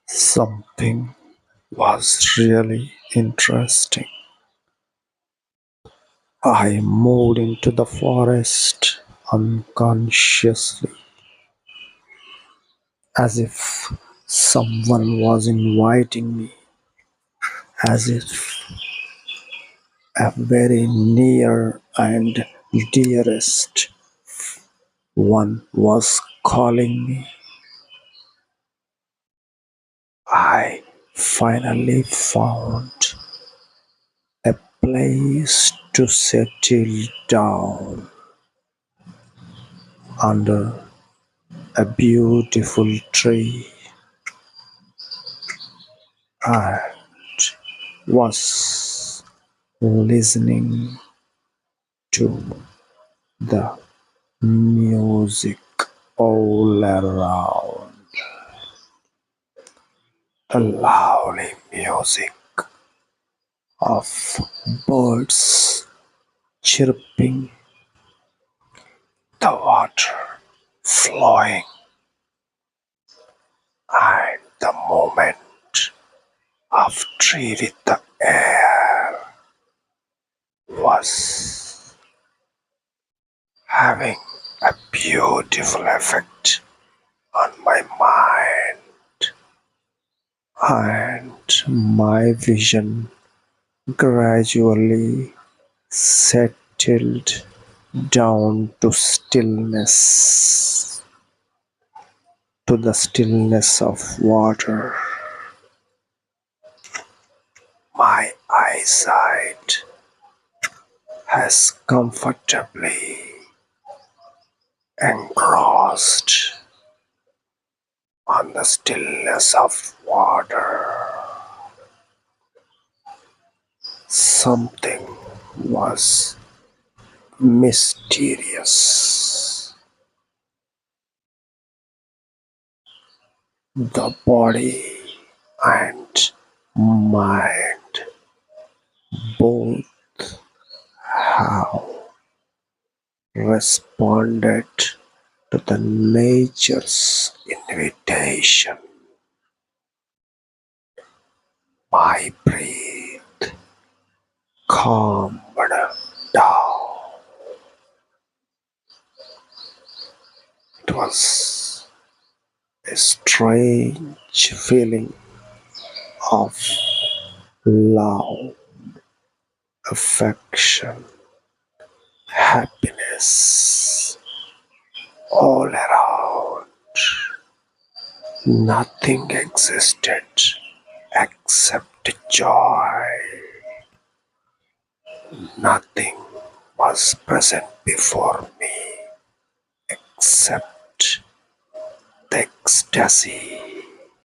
Something was really interesting. I moved into the forest unconsciously, as if someone was inviting me, as if a very near and dearest one was calling me. I finally found a place to settle down under a beautiful tree. I was listening to the music all around, the lovely music of birds chirping, the water flowing, and the moment of tree with the air was having a beautiful effect on my mind, and my vision gradually settled down to the stillness of water. My eyesight has comfortably engrossed on the stillness of water. Something was mysterious. The body and mind both have responded to the nature's invitation. My breath calmed down. It was a strange feeling of love, affection, happiness all around. Nothing existed except joy. Nothing was present before me except the ecstasy.